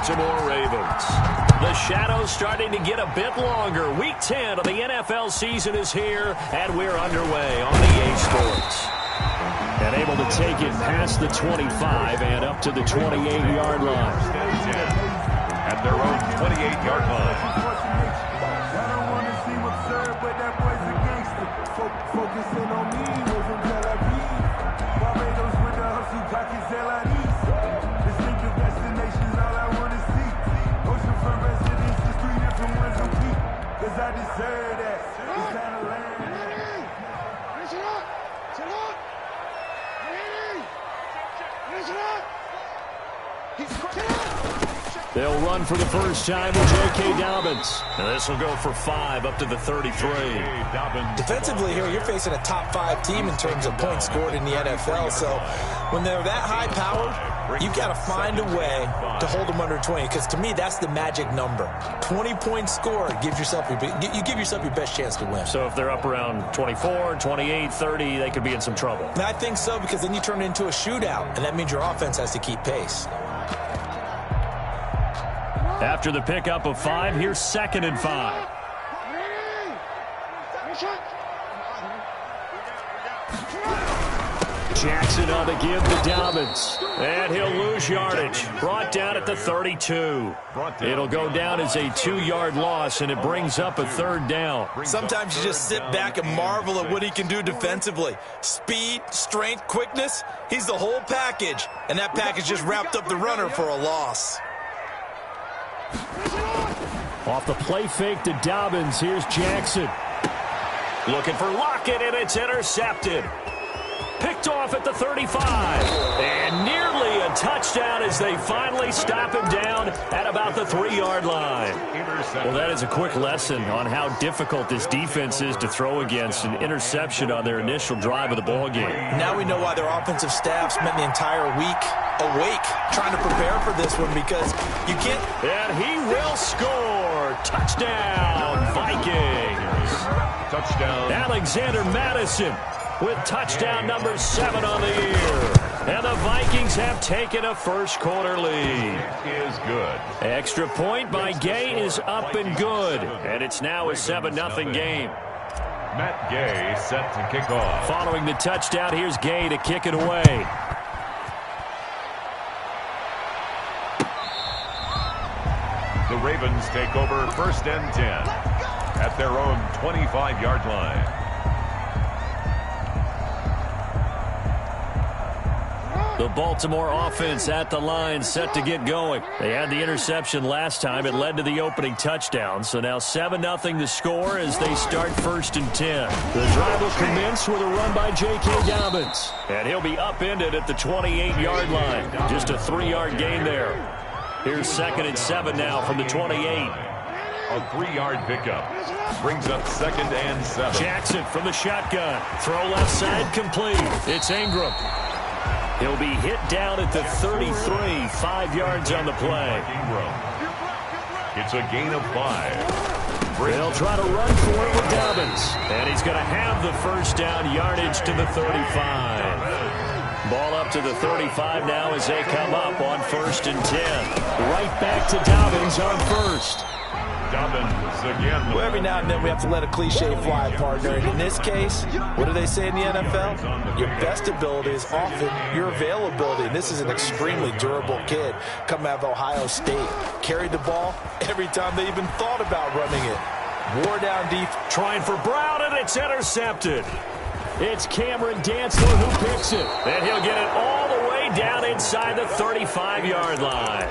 Baltimore Ravens. The shadow's starting to get a bit longer. Week 10 of the NFL season is here, and we're underway on EA Sports. And able to take it past the 25 and up to the 28-yard line. At their own 28-yard line. Focusing on me, we're from Tel Aviv. Barbados with the hustle, pockets LIDs. Distinctive destinations, all I want to see. Oceanfront residences, 3 different ones on peak. Cause I deserve that. It's time to land. Listen up! Sit up! Ready! Listen up! He's They'll run for the first time with J.K. Dobbins. And this will go for 5 up to the 33. Defensively here, you're facing a top 5 team in terms of points scored in the NFL. So when they're that high-powered, you've got to find a way to hold them under 20. Because to me, that's the magic number. 20 points scored, you give yourself your best chance to win. So if they're up around 24, 28, 30, they could be in some trouble. And I think so, because then you turn it into a shootout, and that means your offense has to keep pace. After the pickup of 5, here's 2nd and 5. Jackson on the give to Dobbins. And he'll lose yardage. Brought down at the 32. It'll go down as a 2-yard loss, and it brings up a 3rd down. Sometimes you just sit back and marvel at what he can do defensively. Speed, strength, quickness. He's the whole package. And that package just wrapped up the runner for a loss. Off the play fake to Dobbins, here's Jackson. Looking for Lockett, and it's intercepted. Picked off at the 35. And nearly a touchdown as they finally stop him down at about the 3-yard line. Well, that is a quick lesson on how difficult this defense is to throw against. An interception on their initial drive of the ballgame. Now we know why their offensive staff spent the entire week awake trying to prepare for this one, because you can't. And he will score. Touchdown, Vikings. Touchdown. Alexander Madison with touchdown number 7 on the year. And the Vikings have taken a first-quarter lead. Is good. Extra point by Gay is up and good. And it's now a 7-0 game. Matt Gay set to kick off. Following the touchdown, here's Gay to kick it away. The Ravens take over 1st and 10 at their own 25-yard line. The Baltimore offense at the line, set to get going. They had the interception last time. It led to the opening touchdown. So now 7-0 the score as they start 1st and 10. The drive will commence with a run by J.K. Dobbins. And he'll be upended at the 28-yard line. Just a 3-yard gain there. Here's 2nd and 7 now from the 28. A 3-yard pickup brings up 2nd and 7. Jackson from the shotgun. Throw left side complete. It's Ingram. He'll be hit down at the 33, 5 yards on the play. It's a gain of 5. They'll try to run for it with Dobbins. And he's going to have the first down, yardage to the 35. Ball up to the 35 now as they come up on 1st and 10. Right back to Dobbins on 1st. Dobbins again. Well, every now and then we have to let a cliche fly, partner. And in this case, what do they say in the NFL? Your best ability is often your availability. And this is an extremely durable kid coming out of Ohio State. Carried the ball every time they even thought about running it. Wore down deep. Trying for Brown, and it's intercepted. It's Cameron Dantzler who picks it. And he'll get it all the way down inside the 35-yard line.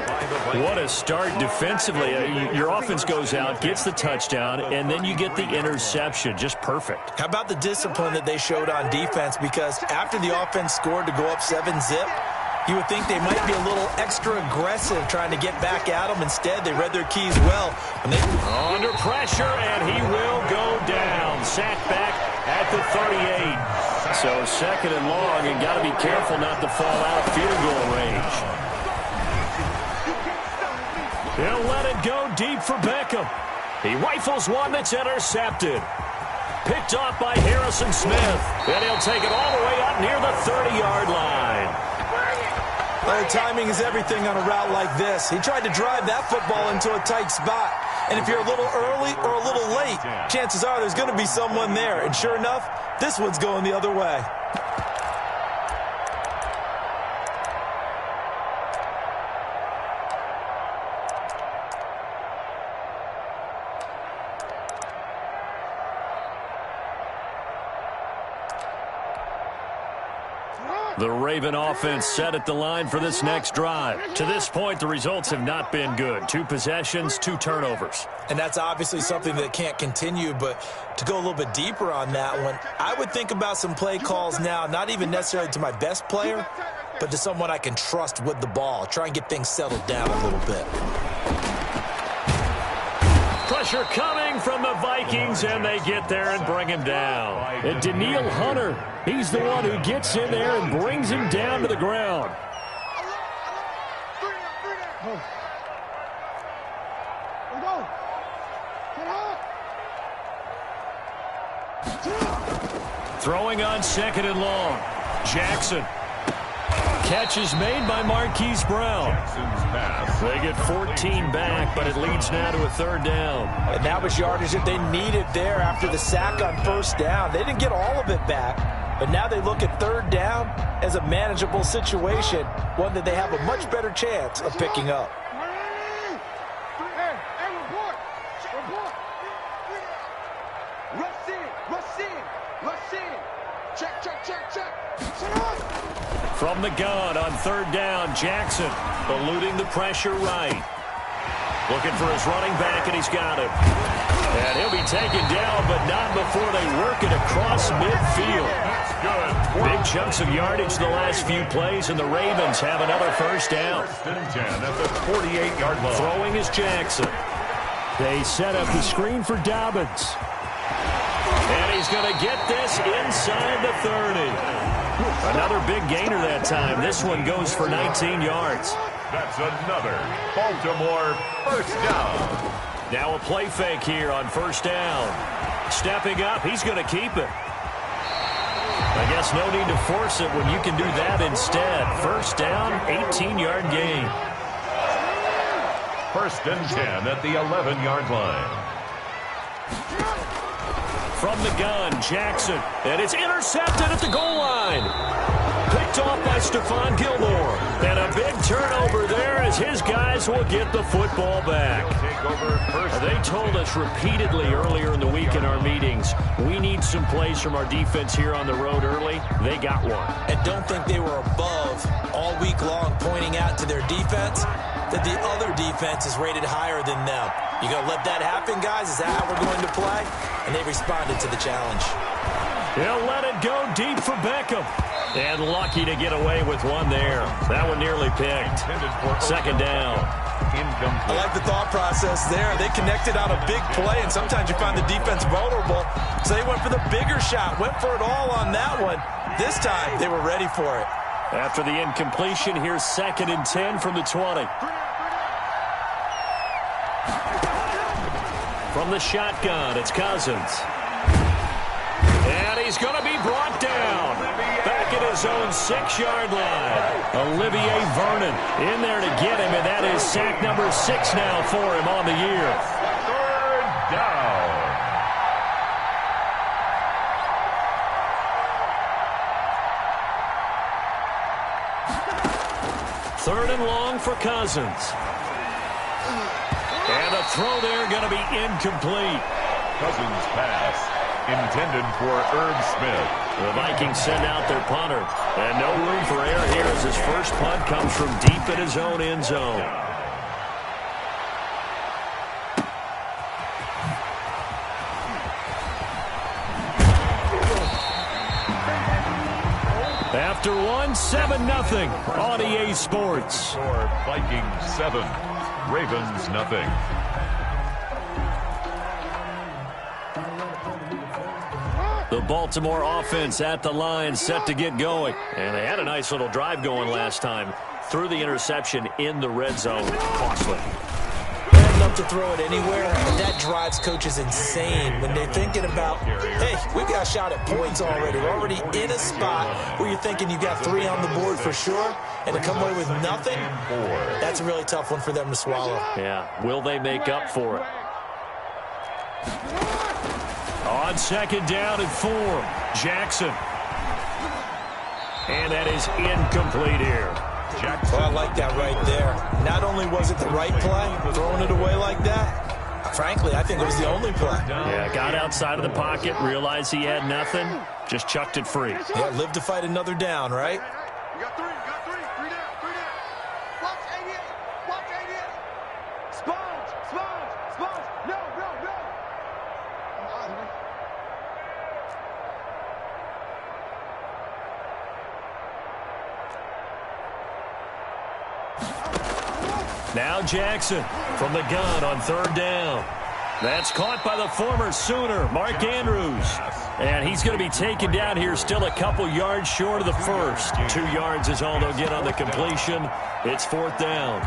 What a start defensively. Your offense goes out, gets the touchdown, and then you get the interception. Just perfect. How about the discipline that they showed on defense? Because after the offense scored to go up 7-zip, you would think they might be a little extra aggressive trying to get back at them. Instead, they read their keys well. And they under pressure, and he will go down. Sacked back at the 38. So 2nd and long, and got to be careful not to fall out of field goal range. He'll let it go deep for Beckham. He rifles one that's intercepted. Picked off by Harrison Smith. And he'll take it all the way up near the 30-yard line. Well, timing is everything on a route like this. He tried to drive that football into a tight spot. And if you're a little early or a little late, chances are there's going to be someone there. And sure enough, this one's going the other way. The Raven offense set at the line for this next drive. To this point, the results have not been good. 2 possessions, 2 turnovers. And that's obviously something that can't continue, but to go a little bit deeper on that one, I would think about some play calls now, not even necessarily to my best player, but to someone I can trust with the ball. Try and get things settled down a little bit. Pressure coming from the Vikings, and they get there and bring him down. And Danielle Hunter, he's the one who gets in there and brings him down to the ground. Throwing on 2nd and long. Jackson. Catch is made by Marquise Brown. They get 14 back, but it leads now to a 3rd down. And that was yardage that they needed there after the sack on 1st down. They didn't get all of it back, but now they look at 3rd down as a manageable situation, one that they have a much better chance of picking up. From the gun on 3rd down, Jackson eluding the pressure right. Looking for his running back, and he's got him. And he'll be taken down, but not before they work it across midfield. That's good. Big chunks of yardage the last few plays, and the Ravens have another 1st down. 1st and 10 at the 48-yard line. Throwing is Jackson. They set up the screen for Dobbins. And he's going to get this inside the 30. Another big gainer that time. This one goes for 19 yards. That's another Baltimore 1st down. Now a play fake here on 1st down. Stepping up, he's going to keep it. I guess no need to force it when you can do that instead. 1st down, 18-yard gain. 1st and 10 at the 11-yard line. From the gun, Jackson. And it's intercepted at the goal line. Picked off by Stephon Gilmore. And a big turnover there as his guys will get the football back. They told us repeatedly earlier in the week in our meetings, we need some plays from our defense here on the road early. They got one. And don't think they were above all week long pointing out to their defense that the other defense is rated higher than them. You going to let that happen, guys? Is that how we're going to play? And they responded to the challenge. He'll let it go deep for Beckham. And lucky to get away with one there. That one nearly picked. 2nd down. I like the thought process there. They connected on a big play, and sometimes you find the defense vulnerable. So they went for the bigger shot, went for it all on that one. This time, they were ready for it. After the incompletion, here's 2nd and 10 from the 20. From the shotgun, it's Cousins. And he's going to be brought down. Back at his own 6-yard line. Olivier Vernon in there to get him, and that is sack number 6 now for him on the year. 3rd down. Third and long for Cousins. And a throw there going to be incomplete. Cousins pass intended for Irv Smith. The Vikings send out their punter. And no room for error here as his first punt comes from deep in his own end zone. After one, 7-0 on EA Sports. For Vikings 7, Ravens nothing. The Baltimore offense at the line, set to get going. And they had a nice little drive going last time. Threw the interception in the red zone. Costly. enough to throw it anywhere, and that drives coaches insane when they're thinking about, hey, we've got a shot at points already. We're already in a spot where you're thinking you got 3 on the board for sure, and to come away with nothing, that's a really tough one for them to swallow. Yeah, will they make up for it? On second down and 4, Jackson. And that is incomplete here. Well, I like that right there. Not only was it the right play, throwing it away like that, frankly, I think it was the only play. Yeah, got outside of the pocket, realized he had nothing, just chucked it free. Yeah, live to fight another down, right? You got 3 down. Watch 88. Sponge. No. Now Jackson from the gun on 3rd down. That's caught by the former Sooner, Mark Andrews. And he's going to be taken down here, still a couple yards short of the first. 2 yards is all they'll get on the completion. It's 4th down.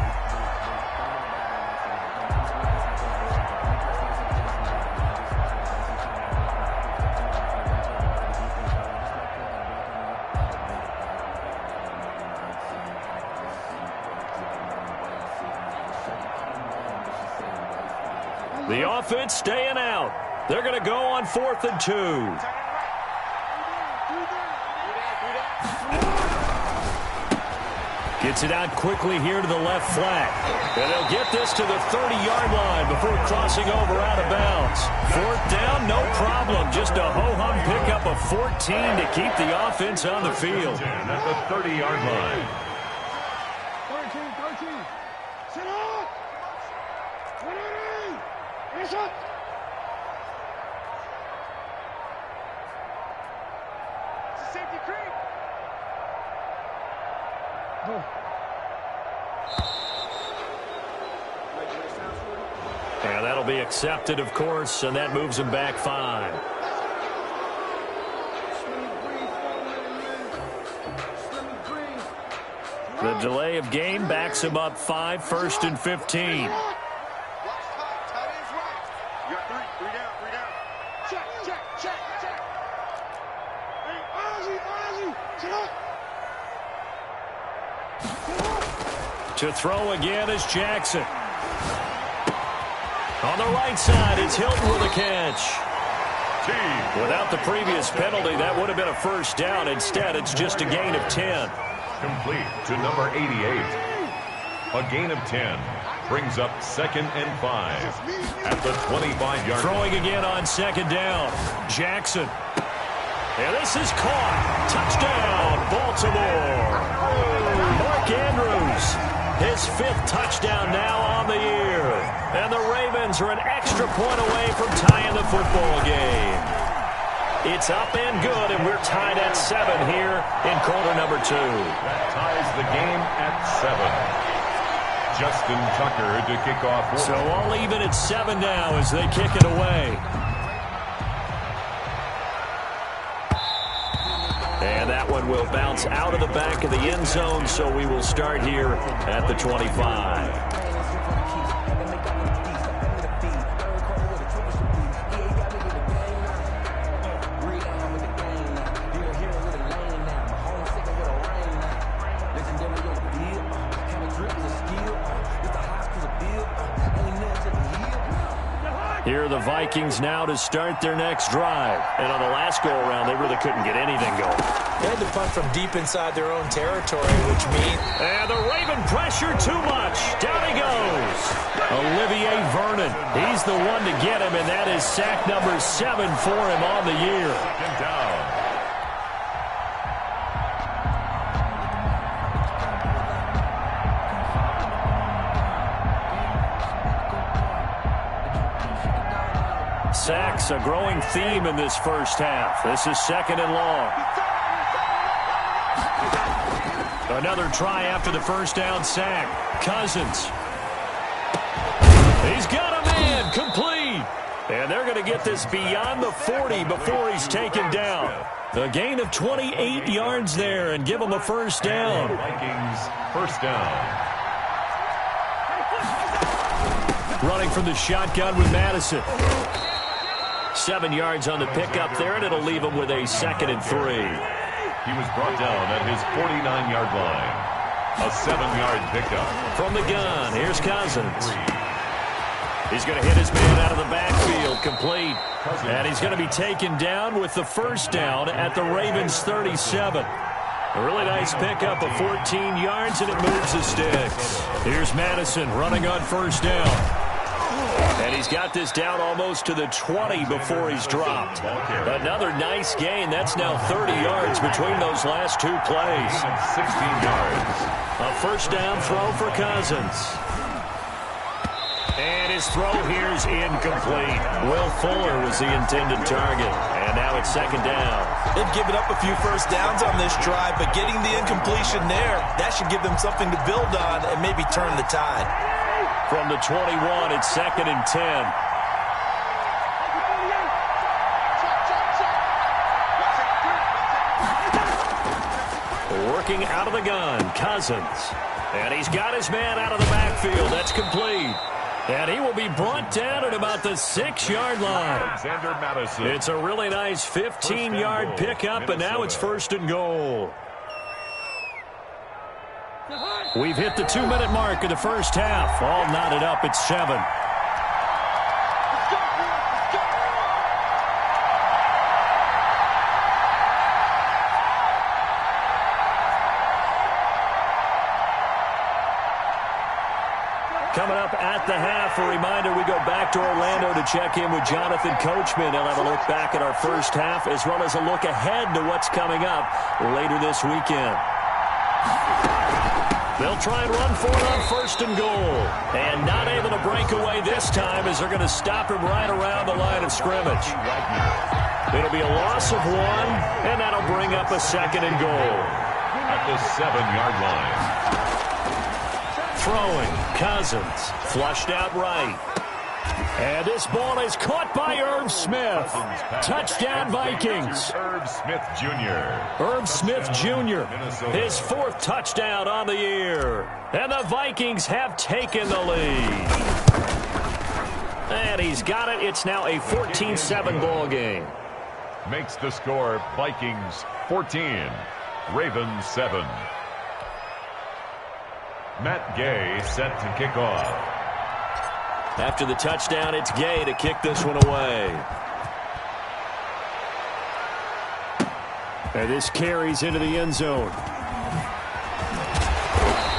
The offense staying out. They're going to go on 4th and 2. Gets it out quickly here to the left flat. And they'll get this to the 30-yard line before crossing over out of bounds. 4th down, no problem. Just a ho-hum pickup of 14 to keep the offense on the field. At the 30-yard line. 13. Sit up. 180. Hands up. It's a safety creep. And that'll be accepted, of course, and that moves him back 5. The delay of game backs him up 5, 1st and 15. Watch tight. Tight ends right. You got 3 down. Check. Hey, Ozzy. Sit up. To throw again is Jackson. On the right side, it's Hilton with a catch. Without the previous penalty, that would have been a 1st down. Instead, it's just a gain of 10. Complete to number 88. A gain of 10 brings up 2nd and 5 at the 25-yard line. Throwing again on 2nd down. Jackson. And this is caught. Touchdown, Baltimore. Mark Andrews, his 5th touchdown now on the year. And the Ravens are an extra point away from tying the football game. It's up and good, and we're tied at 7 here in quarter number 2. That ties the game at 7. Justin Tucker to kick off. So all even at 7 now as they kick it away. And that one will bounce out of the back of the end zone, so we will start here at the 25. Here are the Vikings now to start their next drive. And on the last go-around, they really couldn't get anything going. They had to punt from deep inside their own territory, which means... And the Raven pressure too much. Down he goes. Olivier Vernon. He's the one to get him, and that is sack number 7 for him on the year. 2nd down. Sacks, a growing theme in this first half. This is 2nd and long. Another try after the 1st down sack. Cousins. He's got a man, complete. And they're going to get this beyond the 40 before he's taken down. A gain of 28 yards there and give him a 1st down. Vikings 1st down. running from the shotgun with Madison. 7 yards on the pickup there, and it'll leave him with a 2nd and 3. He was brought down at his 49-yard line. A 7-yard pickup. From the gun, here's Cousins. He's going to hit his man out of the backfield, complete. And he's going to be taken down with the first down at the Ravens 37. A really nice pickup of 14 yards, and it moves the sticks. Here's Madison running on first down. And he's got this down almost to the 20 before he's dropped. Another nice gain. That's now 30 yards between those last 2 plays. 16 yards. A first down throw for Cousins. And his throw here's incomplete. Will Fuller was the intended target. And now it's 2nd down. They've given up a few first downs on this drive, but getting the incompletion there, that should give them something to build on and maybe turn the tide. From the 21, it's 2nd and 10. Working out of the gun, Cousins. And he's got his man out of the backfield. That's complete. And he will be brought down at about the 6-yard line. Alexander Madison. It's a really nice 15-yard pickup, and now it's 1st and goal. We've hit the 2-minute mark of the first half. All knotted up at 7. Coming up at the half, a reminder, we go back to Orlando to check in with Jonathan Coachman. He'll have a look back at our first half as well as a look ahead to what's coming up later this weekend. They'll try and run for it on 1st and goal. And not able to break away this time as they're going to stop him right around the line of scrimmage. It'll be a loss of 1, and that'll bring up a 2nd and goal. At the 7-yard line. Throwing, Cousins, flushed out right. And this ball is caught by Irv Smith. Touchdown, Vikings. Irv Smith Jr. Irv Smith Jr., his 4th touchdown on the year. And the Vikings have taken the lead. And he's got it. It's now a 14-7 ball game. Makes the score Vikings 14, Ravens 7. Matt Gay set to kick off. After the touchdown, it's Gay to kick this one away. And this carries into the end zone.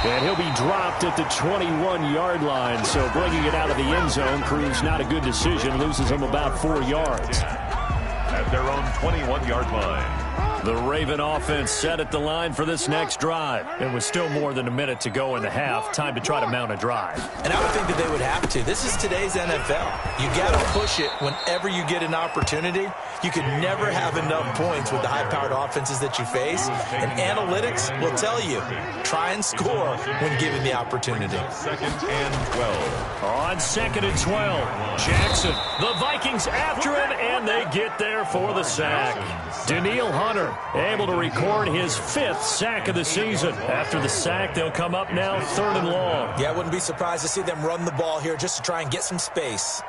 And he'll be dropped at the 21-yard line. So bringing it out of the end zone proves not a good decision. Loses him about 4 yards. At their own 21-yard line. The Raven offense set at the line for this next drive. It was still more than a minute to go in the half. Time to try to mount a drive. And I would think that they would have to. This is today's NFL. You got to push it whenever you get an opportunity. You can never have enough points with the high-powered offenses that you face. And analytics will tell you, try and score when given the opportunity. 2nd and 12. On 2nd and 12, Jackson. The Vikings after him, and they get there for the sack. Danielle Hunter able to record his 5th sack of the season. After the sack, they'll come up now 3rd and long. Yeah, I wouldn't be surprised to see them run the ball here just to try and get some space.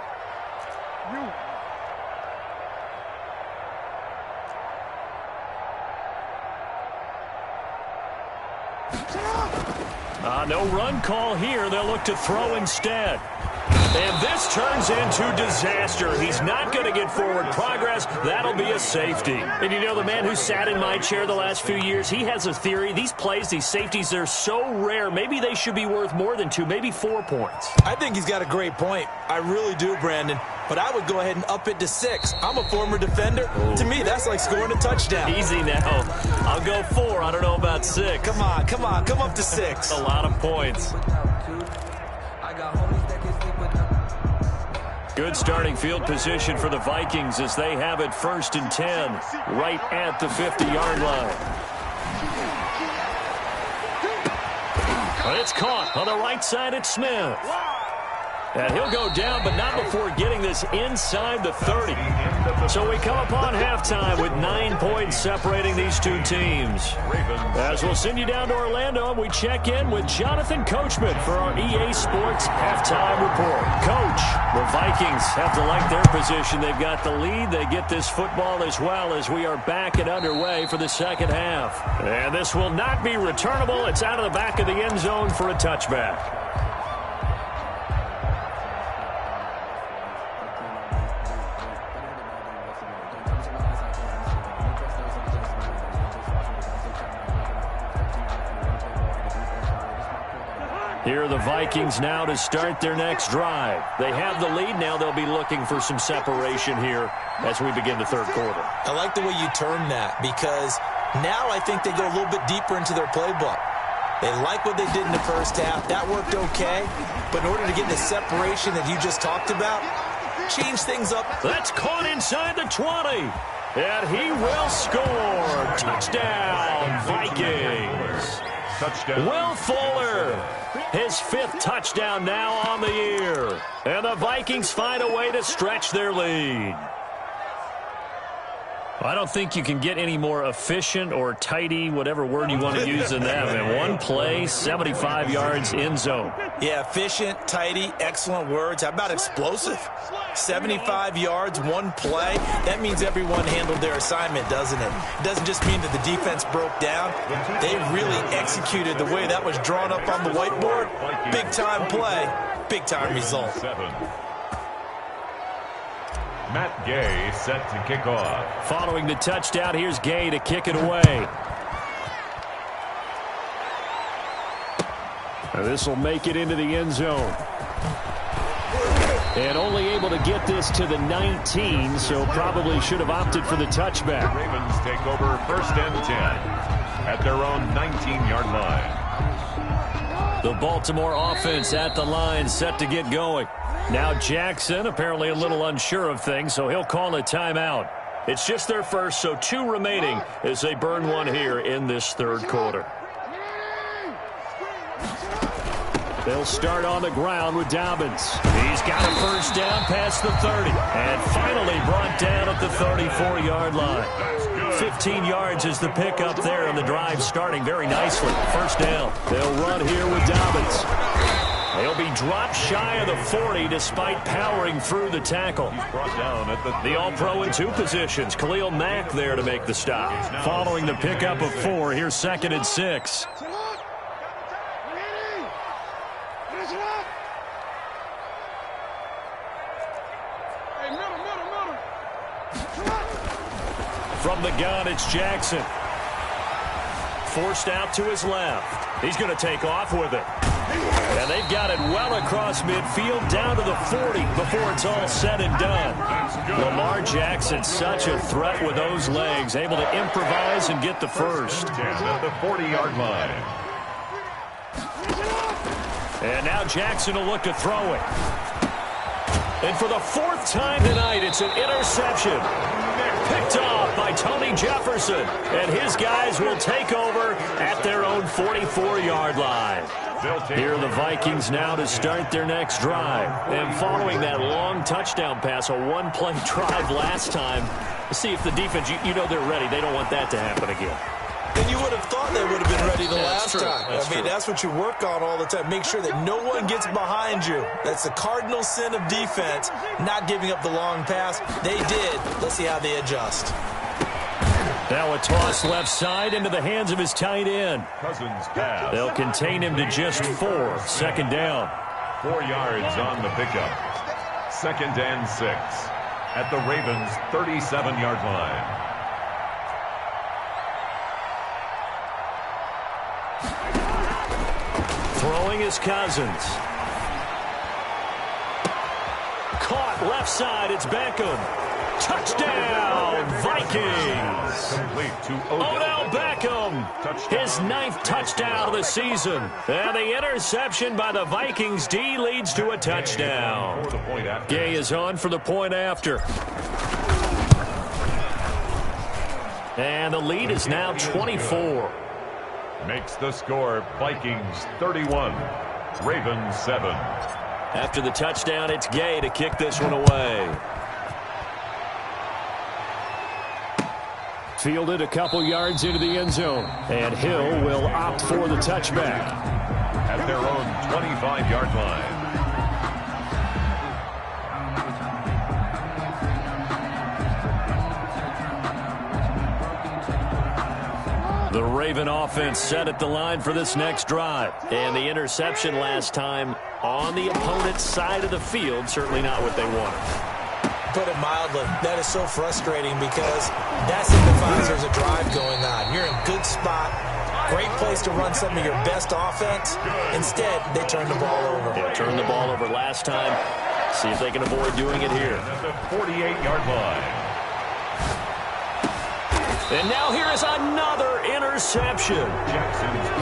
No run call here. They'll look to throw instead. And this turns into disaster. He's not going to get forward progress. That'll be a safety. And you know, the man who sat in my chair the last few years, he has a theory. These plays, these safeties, they're so rare. Maybe they should be worth more than 2, maybe 4 points. I think he's got a great point. I really do, Brandon. But I would go ahead and up it to 6. I'm a former defender. Ooh. To me, that's like scoring a touchdown. Easy now. I'll go 4. I don't know about 6. Come on. Come up to 6. A lot of points. Good starting field position for the Vikings as they have it 1st and 10, right at the 50-yard line. It's caught on the right side at Smith. And he'll go down, but not before getting this inside the 30. So we come upon halftime with 9 points separating these two teams. As we'll send you down to Orlando, and we check in with Jonathan Coachman for our EA Sports Halftime Report. Coach. The Vikings have to like their position. They've got the lead. They get this football as well as we are back and underway for the second half. And this will not be returnable. It's out of the back of the end zone for a touchback. Here are the Vikings now to start their next drive. They have the lead. Now they'll be looking for some separation here as we begin the third quarter. I like the way you term that because now I think they go a little bit deeper into their playbook. They like what they did in the first half. That worked okay. But in order to get the separation that you just talked about, change things up. That's caught inside the 20. And he will score. Touchdown, Vikings. Touchdown. Will Fuller, his 5th touchdown now on the year. And the Vikings find a way to stretch their lead. I don't think you can get any more efficient or tidy, whatever word you want to use in that. And one play, 75 yards in zone. Yeah, efficient, tidy, excellent words. How about explosive? 75 yards, one play. That means everyone handled their assignment, doesn't it? It doesn't just mean that the defense broke down. They really executed the way that was drawn up on the whiteboard. Big-time play, big-time result. Matt Gay set to kick off. Following the touchdown, here's Gay to kick it away. This will make it into the end zone. And only able to get this to the 19, so probably should have opted for the touchback. The Ravens take over 1st and 10 at their own 19-yard line. The Baltimore offense at the line, set to get going. Now Jackson apparently a little unsure of things, so he'll call a timeout. It's just their first, so 2 remaining as they burn one here in this third quarter. They'll start on the ground with Dobbins. He's got a first down past the 30. And finally brought down at the 34-yard line. 15 yards is the pickup there, and the drive starting very nicely. First down. They'll run here with Dobbins. He'll be dropped shy of the 40 despite powering through the tackle. He's brought down at the All-Pro in 2 positions. Khalil Mack there to make the stop. Following the pickup of 4, here's 2nd and 6. From the gun, it's Jackson. Forced out to his left. He's going to take off with it. And they've got it well across midfield down to the 40 before it's all said and done. Lamar Jackson, such a threat with those legs, able to improvise and get the first. 10 at the 40-yard line. And now Jackson will look to throw it. And for the 4th time tonight, it's an interception. Picked off by Tony Jefferson. And his guys will take over at their own 44-yard line. Here are the Vikings now to start their next drive. And following that long touchdown pass, a one-play drive last time, see if the defense, you know they're ready. They don't want that to happen again. And you would have thought they would have been ready the last true. time. That's what you work on all the time. Make sure that no one gets behind you. That's the cardinal sin of defense, not giving up the long pass. They did. Let's see how they adjust. Now a toss left side into the hands of his tight end. Cousins pass. They'll contain him to just 4. 2nd down. 4 yards on the pickup. 2nd and 6 at the Ravens' 37-yard line. Throwing is Cousins. Caught left side, it's Beckham. Touchdown, Vikings. Complete to Odell Beckham, his 9th touchdown of the season. And the interception by the Vikings D leads to a touchdown. Gay is on for the point after. And the lead is now 24. Makes the score Vikings 31, Ravens 7. After the touchdown, it's Gay to kick this one away. Fielded a couple yards into the end zone. And Hill will opt for the touchback. At their own 25-yard line. Raven offense set at the line for this next drive. And the interception last time on the opponent's side of the field, certainly not what they wanted. Put it mildly, that is so frustrating because that signifies there's a drive going on. You're in a good spot, great place to run some of your best offense. Instead, they turn the ball over. Yeah, turned the ball over last time. See if they can avoid doing it here. At the 48-yard line. And now here is another interception.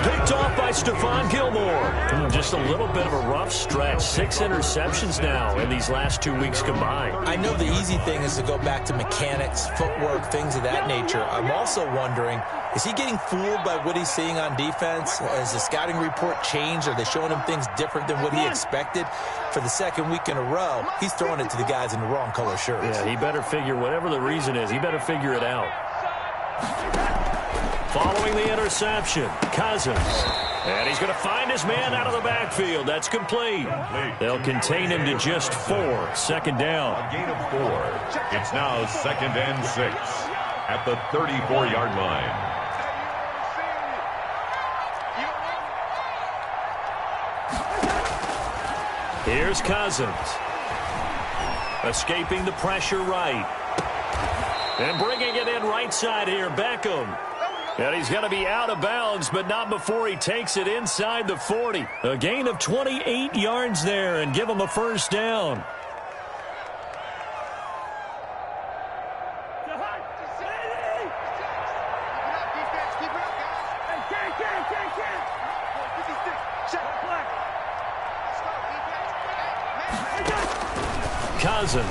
Picked off by Stephon Gilmore. Just a little bit of a rough stretch. 6 interceptions now in these last 2 weeks combined. I know the easy thing is to go back to mechanics, footwork, things of that nature. I'm also wondering, is he getting fooled by what he's seeing on defense? Has the scouting report changed? Are they showing him things different than what he expected? For the second week in a row, he's throwing it to the guys in the wrong color shirts. Yeah, he better figure, whatever the reason is, he better figure it out. Following the interception, Cousins. And he's going to find his man out of the backfield. That's complete. They'll contain him to just 4. Second down. A gain of 4. It's now 2nd and 6 at the 34-yard line. Here's Cousins. Escaping the pressure right. And bringing it in right side here, Beckham. And he's going to be out of bounds, but not before he takes it inside the 40. A gain of 28 yards there and give him a first down. Cousins.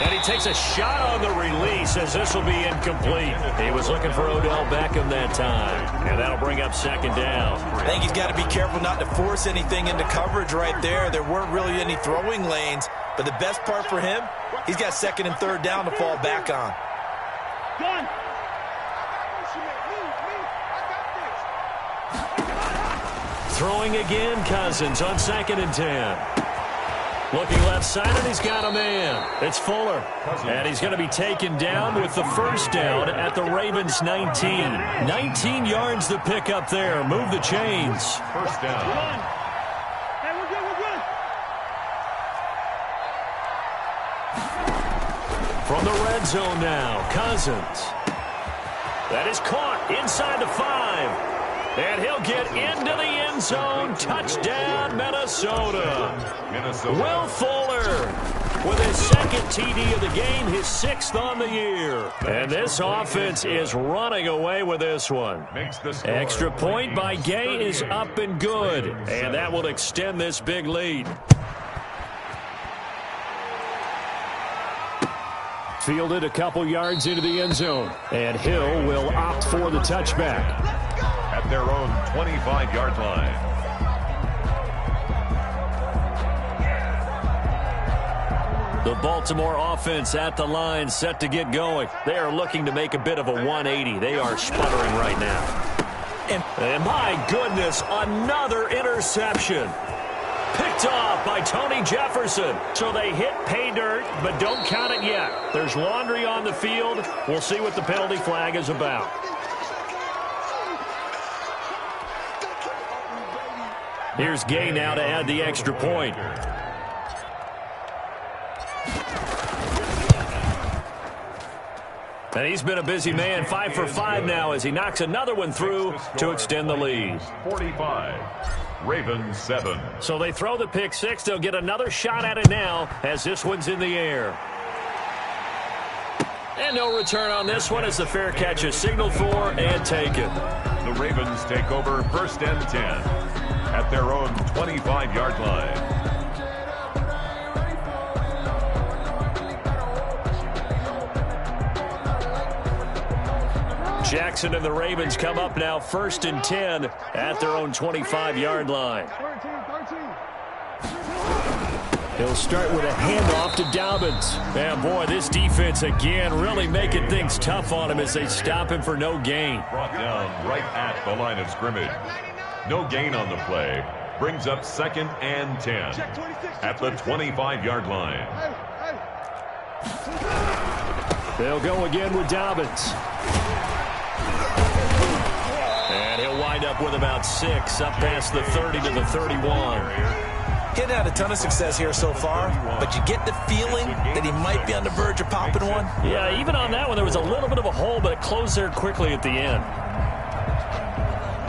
And he takes a shot on the release as this will be incomplete. He was looking for Odell Beckham that time. And that'll bring up second down. I think he's got to be careful not to force anything into coverage right there. There weren't really any throwing lanes. But the best part for him, he's got 2nd and 3rd down to fall back on. Throwing again, Cousins on 2nd and 10. Looking left side, and he's got a man. It's Fuller. And he's going to be taken down with the first down at the Ravens 19. 19 yards to pick up there. Move the chains. First down. From the red zone now, Cousins. That is caught inside the 5. And he'll get into the end zone. Touchdown, Minnesota. Will Fuller with his 2nd TD of the game, his 6th on the year. And this offense is running away with this one. Extra point by Gay is up and good. And that will extend this big lead. Fielded a couple yards into the end zone. And Hill will opt for the touchback. At their own 25-yard line. The Baltimore offense at the line, set to get going. They are looking to make a bit of a 180. They are sputtering right now. And my goodness, another interception. Picked off by Tony Jefferson. So they hit pay dirt, but don't count it yet. There's laundry on the field. We'll see what the penalty flag is about. Here's Gay now to add the extra point. And he's been a busy man, 5 for 5 now as he knocks another one through to extend the lead. 45, Ravens 7. So they throw the pick 6. They'll get another shot at it now as this one's in the air. And no return on this one as the fair catch is signaled for and taken. The Ravens take over 1st and 10. At their own 25-yard line. Jackson and the Ravens come up now 1st and 10 at their own 25-yard line. He'll start with a handoff to Dobbins. And boy, this defense again really making things tough on him as they stop him for no gain. Brought down right at the line of scrimmage. No gain on the play. Brings up 2nd and 10 at the 25-yard line. They'll go again with Dobbins. up with about 6, up past the 30 to the 31. He hadn't had a ton of success here so far, but you get the feeling that he might be on the verge of popping one. Yeah, even on that one, there was a little bit of a hole, but it closed there quickly at the end.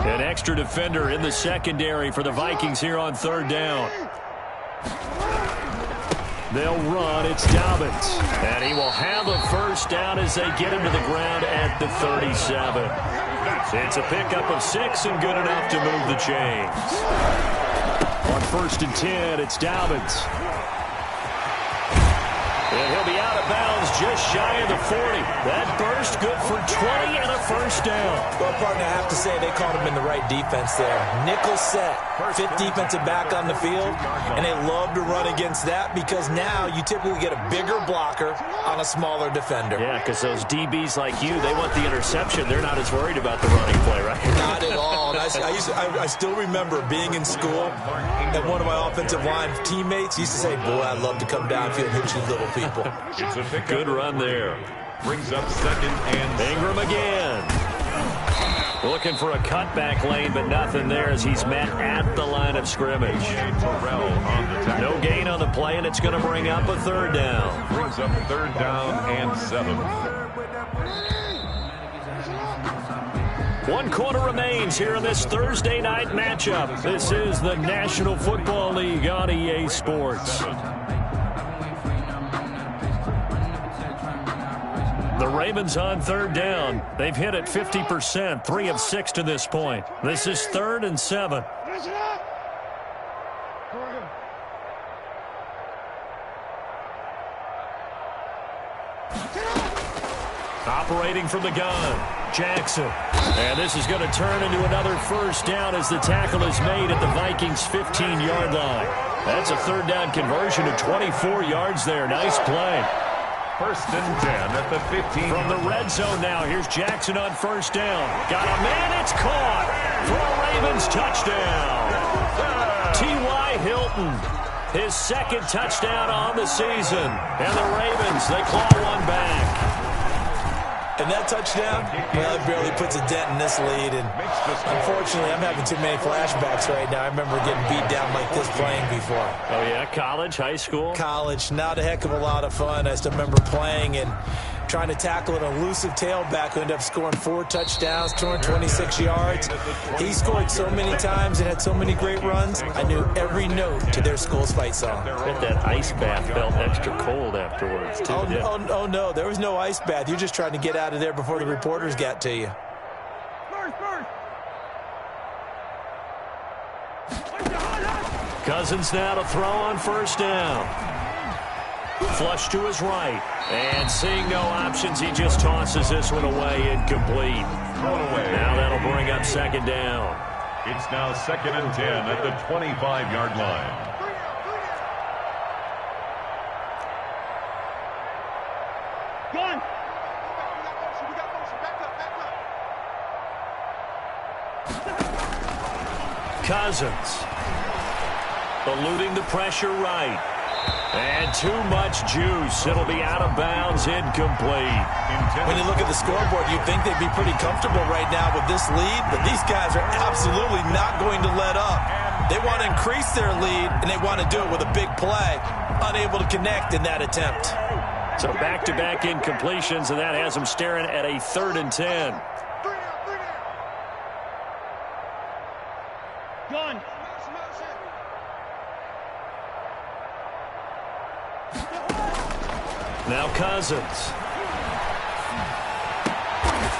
An extra defender in the secondary for the Vikings here on 3rd down. They'll run. It's Dobbins. And he will have a first down as they get him to the ground at the 37. It's a pickup of 6 and good enough to move the chains. On 1st and 10, it's Dobbins. And he'll be out of bounds just shy of the 40. That burst good for 20 and a first down. Well, partner, I have to say they called him in the right defense there. Nickel set, 5th defensive back on the field, and they love to run against that because now you typically get a bigger blocker on a smaller defender. Yeah, because those DBs like you, they want the interception. They're not as worried about the running play, right? Not at all. I still remember being in school, and one of my offensive line teammates used to say, boy, I'd love to come downfield and hit you little people. It's a Good run there. Brings up 2nd and Ingram again. Looking for a cutback lane, but nothing there as he's met at the line of scrimmage. Terrell on the tackle. No gain on the play, and it's going to bring up a 3rd down. Brings up 3rd down and 7. 1 quarter remains here in this Thursday night matchup. This is the National Football League on EA Sports. The Ravens on 3rd down. They've hit it 50%, 3 of 6 to this point. This is 3rd and 7. Operating from the gun, Jackson. And this is going to turn into another first down as the tackle is made at the Vikings' 15-yard line. That's a 3rd down conversion of 24 yards there. Nice play. 1st and 10 at the 15. From the red zone now, here's Jackson on 1st down. Got a man, it's caught for a Ravens touchdown. T.Y. Hilton, his 2nd touchdown on the season. And the Ravens, they claw one back. And that touchdown, well, it barely puts a dent in this lead. And unfortunately, I'm having too many flashbacks right now. I remember getting beat down like this playing before. Oh, yeah? College, high school? College, not a heck of a lot of fun. I still remember playing and trying to tackle an elusive tailback who ended up scoring 4 touchdowns, 226 yards. He scored so many times and had so many great runs, I knew every note to their school's fight song. I bet that ice bath felt extra cold afterwards, too. Oh, no, there was no ice bath. You're just trying to get out of there before the reporters got to you. Cousins now to throw on 1st down. Flush to his right. And seeing no options, he just tosses this one away, incomplete. Thrown away. Now that'll bring up 2nd down. It's now 2nd and 10 at the 25-yard line. Gun. Cousins. Eluding the pressure right. And too much juice. It'll be out of bounds, incomplete. When you look at the scoreboard, you'd think they'd be pretty comfortable right now with this lead, but these guys are absolutely not going to let up. They want to increase their lead, and they want to do it with a big play. Unable to connect in that attempt. So back-to-back incompletions, and that has them staring at a 3rd and 10. Gun. Now Cousins.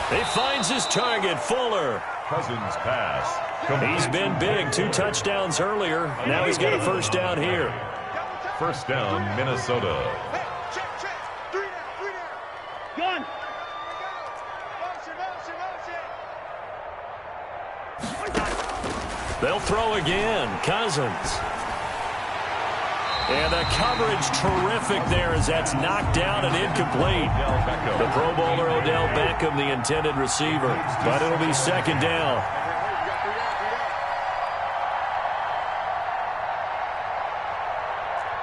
He finds his target, Fuller. Cousins pass. He's been big, 2 touchdowns earlier. Now he's got a first down here. 1st down, Minnesota. Check. 3 down. Gun. Motion. They'll throw again. Cousins. And the coverage terrific there as that's knocked down and incomplete. The Pro Bowler Odell Beckham, the intended receiver. But it'll be 2nd down.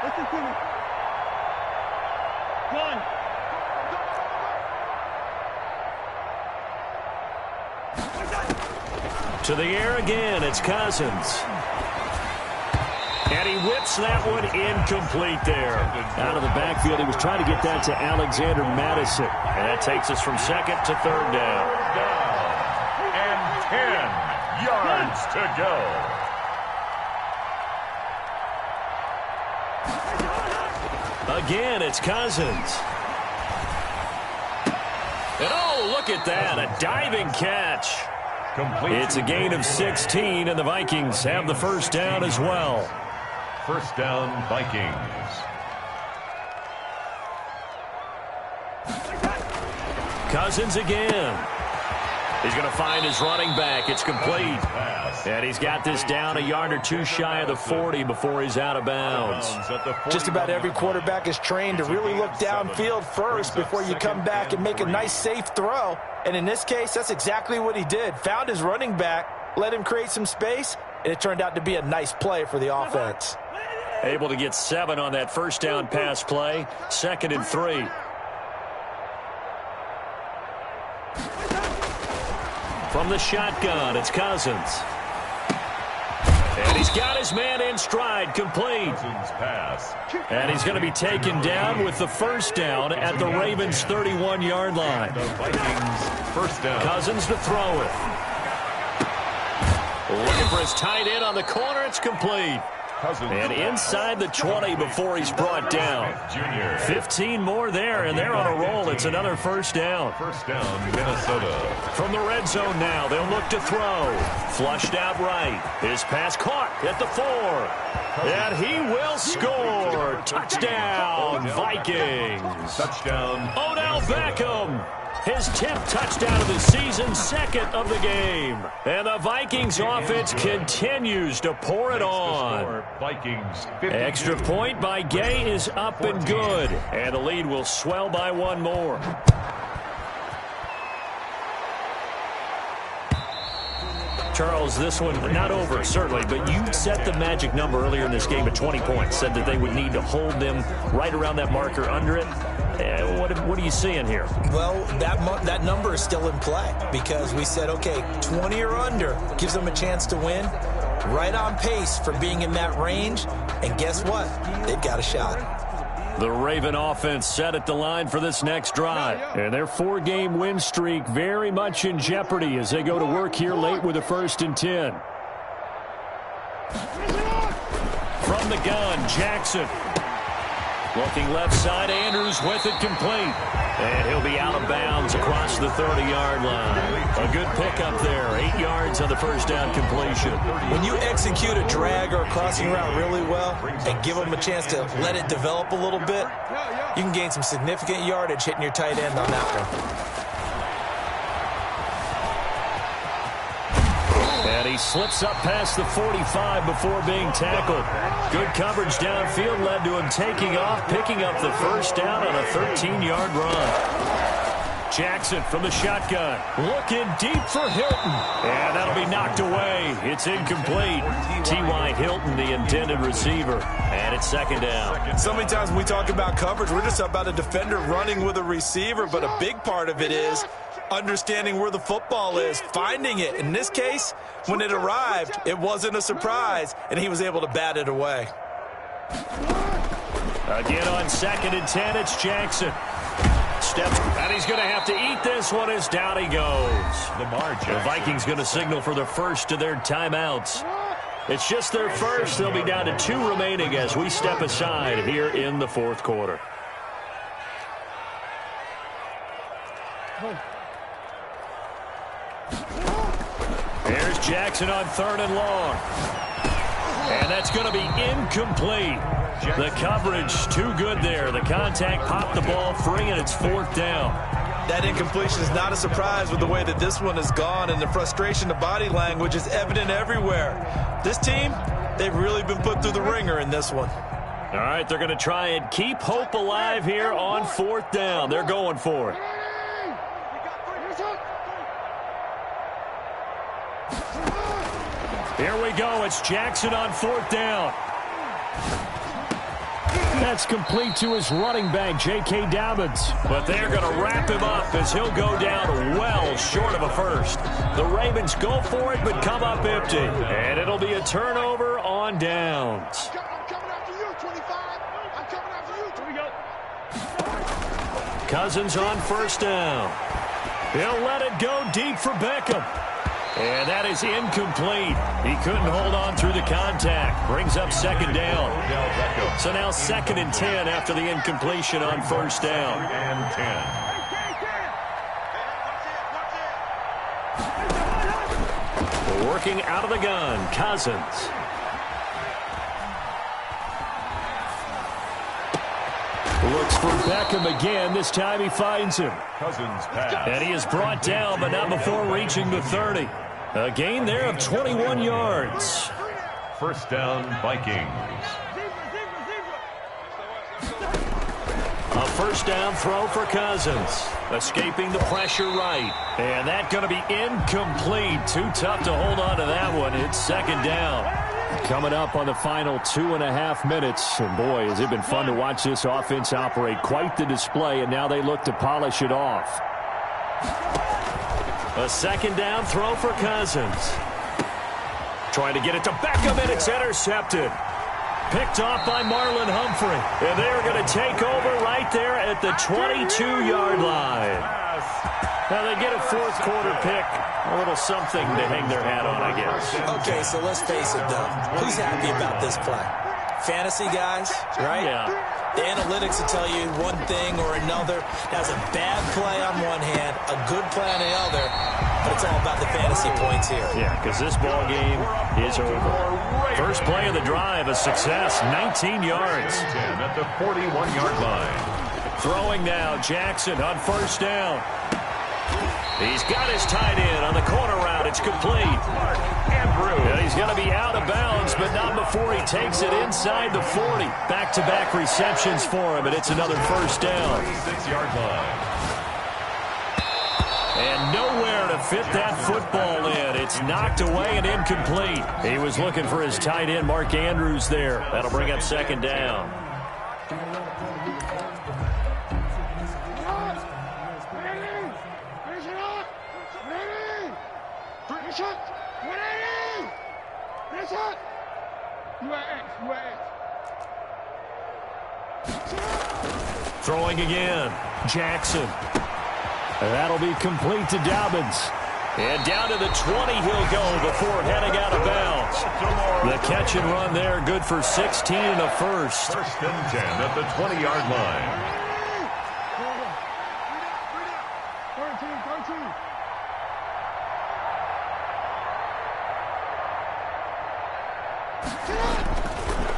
Listen to me. Gun. To the air again, it's Cousins. And he whips that one incomplete there. Out of the backfield, he was trying to get that to Alexander Madison. And that takes us from second to third down. And 10 yards to go. Again, it's Cousins. And oh, look at that, a diving catch. It's a gain of 16, and the Vikings have the first down as well. First down, Vikings. Cousins again. He's going to find his running back. It's complete. And he's got this down a yard or two shy of the 40 before he's out of bounds. Just about every quarterback is trained to really look downfield first before you come back and make a nice, safe throw. And in this case, that's exactly what he did. Found his running back, let him create some space, and it turned out to be a nice play for the offense. Able to get 7 on that first down pass play. 2nd and 3. From the shotgun, it's Cousins. And he's got his man in stride, complete. And he's going to be taken down with the first down at the Ravens' 31-yard line. The Vikings first down. Cousins to throw it. Looking for his tight end on the corner. It's complete. And inside the 20 before he's brought down. 15 more there, and they're on a roll. It's another first down. First down, Minnesota. From the red zone now, they'll look to throw. Flushed out right. His pass caught at the 4. And he will score. Touchdown, Vikings. Touchdown. Odell Beckham. His 10th touchdown of the season, 2nd of the game. And the Vikings offense continues to pour it on. Vikings. Extra point by Gay is up and good. And the lead will swell by 1 more. Charles, this one not over, certainly, but you set the magic number earlier in this game at 20 points. Said that they would need to hold them right around that marker under it. What are you seeing here? Well, that number is still in play because we said, okay, 20 or under gives them a chance to win. Right on pace for being in that range. And guess what? They've got a shot. The Raven offense set at the line for this next drive. And their 4-game win streak very much in jeopardy as they go to work here late with a 1st and 10. From the gun, Jackson. Looking left side, Andrews with it complete. And he'll be out of bounds across the 30-yard line. A good pickup there, 8 yards on the first down completion. When you execute a drag or a crossing route really well and give them a chance to let it develop a little bit, you can gain some significant yardage hitting your tight end on that one. And he slips up past the 45 before being tackled. Good coverage downfield led to him taking off, picking up the first down on a 13-yard run. Jackson from the shotgun, looking deep for Hilton. And that'll be knocked away. It's incomplete. T.Y. Hilton, the intended receiver. And it's 2nd down. So many times when we talk about coverage, we're just about a defender running with a receiver, but a big part of it is understanding where the football is, finding it. In this case, when it arrived, it wasn't a surprise, and he was able to bat it away. Again on 2nd and 10, it's Jackson. Steps, and he's going to have to eat this one as down he goes. The Vikings going to signal for the first of their timeouts. It's just their first. They'll be down to 2 remaining as we step aside here in the 4th quarter. Here's Jackson on 3rd and long. And that's going to be incomplete. The coverage too good there. The contact popped the ball free, and it's 4th down. That incompletion is not a surprise with the way that this one has gone, and the frustration, the body language is evident everywhere. This team, they've really been put through the ringer in this one. All right, they're going to try and keep hope alive here on 4th down. They're going for it. Here we go. It's Jackson on 4th down. that's complete to his running back, J.K. Dobbins. But they're going to wrap him up as he'll go down well short of a first. The Ravens go for it, but come up empty. And it'll be a turnover on downs. I'm coming after you, 25. I'm coming after you. Here we go. Cousins on first down. He'll let it go deep for Beckham. And that is incomplete. He couldn't hold on through the contact. Brings up second down. So now 2nd and 10 after the incompletion on first down. And 10. Working out of the gun, Cousins. Looks for Beckham again. This time he finds him. Cousins pass. And he is brought down, but not before reaching the 30. A gain there of 21 yards. First down, Vikings. A first down throw for Cousins. Escaping the pressure right. And that going to be incomplete. Too tough to hold on to that one. It's second down. Coming up on the final 2.5 minutes. And boy, has it been fun to watch this offense operate. Quite the display, and now they look to polish it off. A second down throw for Cousins. Trying to get it to Beckham, and it's intercepted. Picked off by Marlon Humphrey. And they're going to take over right there at the 22-yard line. Now they get a fourth quarter pick. A little something to hang their hat on, I guess. Okay, so let's face it, though. Who's happy about this play? Fantasy guys, right? Yeah. The analytics will tell you one thing or another. That's a bad play on one hand, a good play on the other, but it's all about the fantasy points here. Yeah, because this ball game is over. First play of the drive, a success, 19 yards. 10 at the 41-yard line. Throwing now, Jackson on first down. He's got his tight end on the corner route. It's complete. And he's going to be out of bounds, but not before he takes it inside the 40. Back-to-back receptions for him, and it's another first down. 6-yard line. And nowhere to fit that football in. It's knocked away and incomplete. He was looking for his tight end, Mark Andrews, there. That'll bring up second down. Throwing again. Jackson. That'll be complete to Dobbins. And down to the 20 he'll go before heading out of bounds. The catch and run there, good for 16 and a first. First and 10 at the 20-yard line.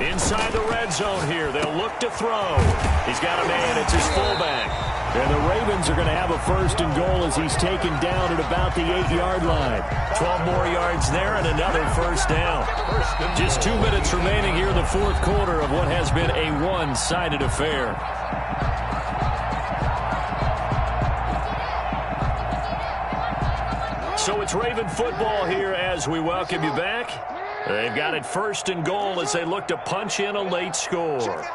Inside the red zone here. They'll look to throw. He's got a man. It's his fullback. And the Ravens are going to have a first and goal as he's taken down at about the 8-yard line. 12 more yards there and another first down. Just 2 minutes remaining here in the fourth quarter of what has been a one-sided affair. So it's Raven football here as we welcome you back. They've got it first and goal as they look to punch in a late score.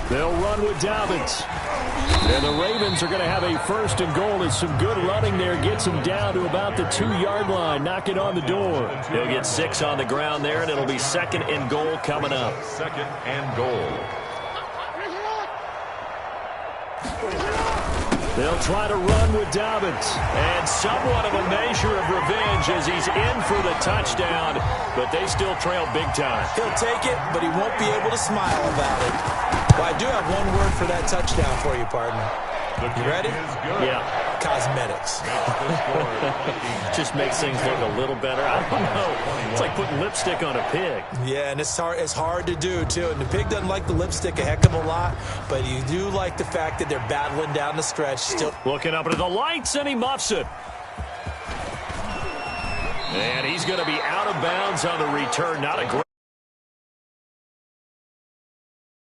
They'll run with Dobbins. And the Ravens are going to have a first and goal as some good running there gets him down to about the 2-yard line, knocking on the door. He'll get 6 on the ground there, and it'll be second and goal coming up. Second and goal. They'll try to run with Dobbins. And somewhat of a measure of revenge as he's in for the touchdown, but they still trail big time. He'll take it, but he won't be able to smile about it. Well, I do have one word for that touchdown for you, partner. You ready? Yeah. Cosmetics. Just makes things look a little better. I don't know. It's like putting lipstick on a pig. Yeah, and it's hard to do, too. And the pig doesn't like the lipstick a heck of a lot, but you do like the fact that they're battling down the stretch. Still looking up into the lights, and he muffs it. And he's going to be out of bounds on the return. Not a great